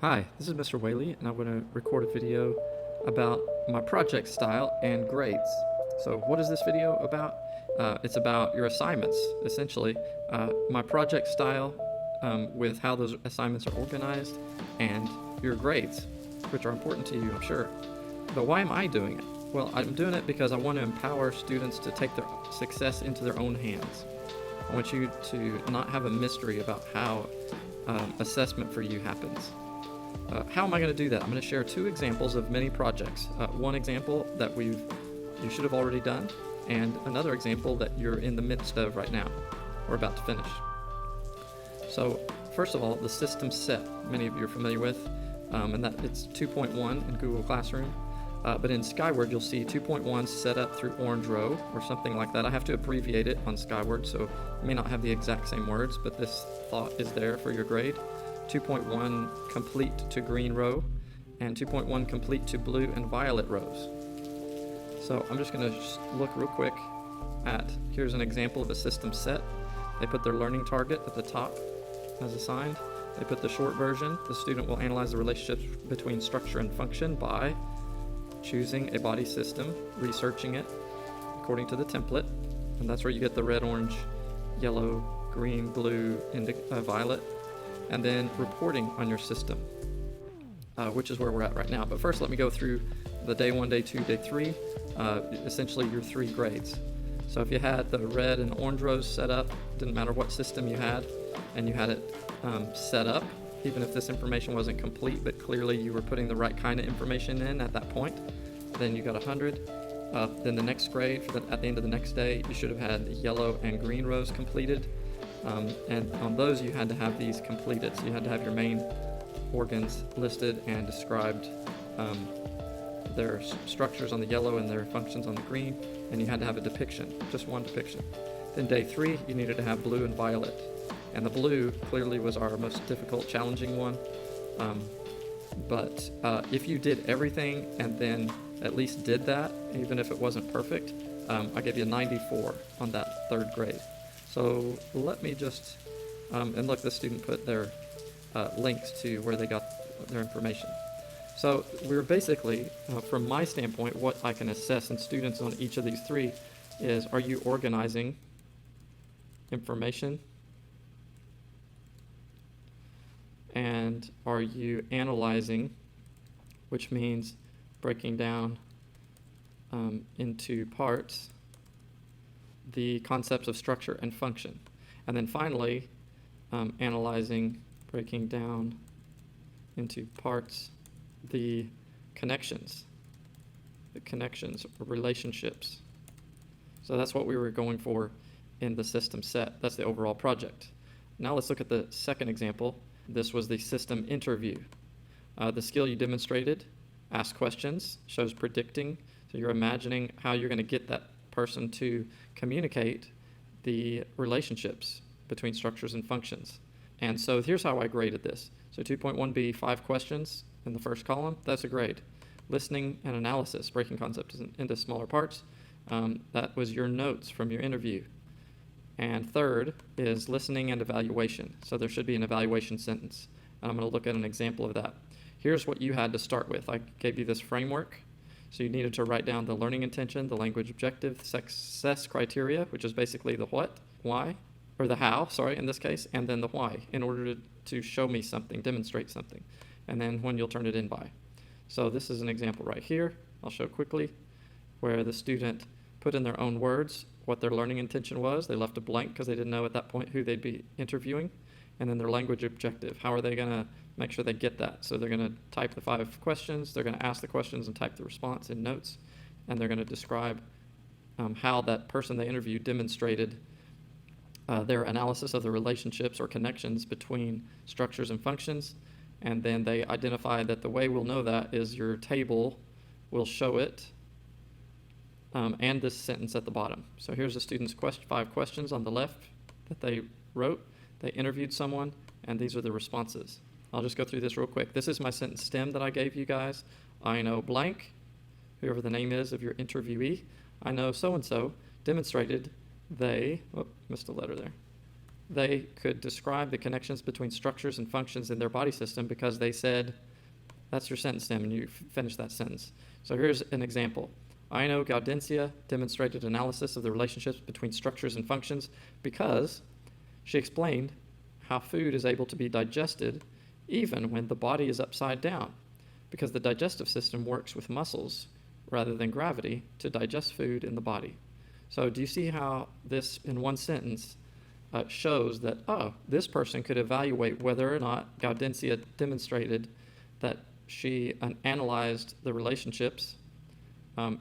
Hi, this is Mr. Whaley, and I'm going to record a video about my project style and grades. So what is this video about? It's about your assignments, essentially. My project style with how those assignments are organized, and your grades, which are important to you, I'm sure. But why am I doing it? Well, I'm doing it because I want to empower students to take their success into their own hands. I want you to not have a mystery about how assessment for you happens. How am I going to do that? I'm going to share two examples of many projects. One example that you should have already done, and another example that you're in the midst of right now, or about to finish. So first of all, the system set, many of you are familiar with, and that it's 2.1 in Google Classroom. But in Skyward, you'll see 2.1 set up through Orange Row or something like that. I have to abbreviate it on Skyward, so it may not have the exact same words, but this thought is there for your grade. 2.1 complete to green row, and 2.1 complete to blue and violet rows. So I'm just going to look real quick at, here's an example of a system set. They put their learning target at the top as assigned. They put the short version. The student will analyze the relationships between structure and function by choosing a body system, researching it according to the template, and that's where you get the red, orange, yellow, green, blue, violet, and then reporting on your system, which is where we're at right now. But first, let me go through the day 1, day 2, day 3, essentially your 3 grades. So if you had the red and orange rows set up, didn't matter what system you had, and you had it set up, even if this information wasn't complete, but clearly you were putting the right kind of information in at that point, then you got 100. Then the next grade, at the end of the next day, you should have had the yellow and green rows completed. And on those, you had to have these completed. So you had to have your main organs listed and described, their structures on the yellow and their functions on the green, and you had to have a depiction, just one depiction. Then day 3, you needed to have blue and violet. And the blue clearly was our most difficult, challenging one. But if you did everything and then at least did that, even if it wasn't perfect, I gave you a 94 on that 3rd grade. So let me just, and look, the student put their links to where they got their information. So we're basically, from my standpoint, what I can assess in students on each of these 3 is, are you organizing information? And are you analyzing, which means breaking down into parts the concepts of structure and function. And then finally, analyzing, breaking down into parts the connections, or relationships. So that's what we were going for in the system set. That's the overall project. Now let's look at the second example. This was the system interview. The skill you demonstrated, ask questions, shows predicting. So you're imagining how you're going to get that person to communicate the relationships between structures and functions. And so here's how I graded this. So 2.1b, 5 questions in the first column, that's a grade. Listening and analysis, breaking concepts into smaller parts, that was your notes from your interview. And third is listening and evaluation. So there should be an evaluation sentence. And I'm going to look at an example of that. Here's what you had to start with. I gave you this framework. So you needed to write down the learning intention, the language objective, success criteria, which is basically the what, why, or the how, sorry, in this case, and then the why, in order to show me something, demonstrate something, and then when you'll turn it in by. So this is an example right here. I'll show quickly where the student put in their own words what their learning intention was. They left a blank because they didn't know at that point who they'd be interviewing. And then their language objective. How are they going to make sure they get that? So they're going to type the 5 questions, they're going to ask the questions and type the response in notes, and they're going to describe how that person they interviewed demonstrated their analysis of the relationships or connections between structures and functions. And then they identify that the way we'll know that is your table will show it, and this sentence at the bottom. So here's the student's 5 questions on the left that they wrote. They interviewed someone, and these are the responses. I'll just go through this real quick. This is my sentence stem that I gave you guys. I know blank, whoever the name is of your interviewee. I know so-and-so demonstrated they, missed a letter there. they could describe the connections between structures and functions in their body system because they said, that's your sentence, Tim, and you finish that sentence. So here's an example. Ino Gaudensia demonstrated analysis of the relationships between structures and functions because she explained how food is able to be digested even when the body is upside down, because the digestive system works with muscles rather than gravity to digest food in the body. So do you see how this, in one sentence, shows that, this person could evaluate whether or not Gaudensia demonstrated that she analyzed the relationships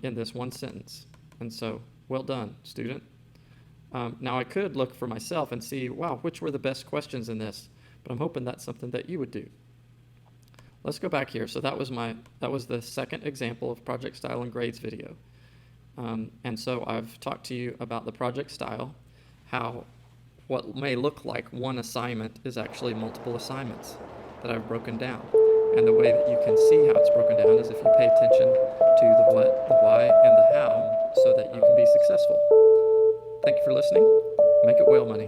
in this one sentence. And so, well done, student. Now I could look for myself and see, wow, which were the best questions in this? But I'm hoping that's something that you would do. Let's go back here. So that was the second example of project style and grades video. And so I've talked to you about the project style, how what may look like one assignment is actually multiple assignments that I've broken down. And the way that you can see how it's broken down is if you pay attention to the what, the why, and the how so that you can be successful. Thank you for listening. Make it well, money.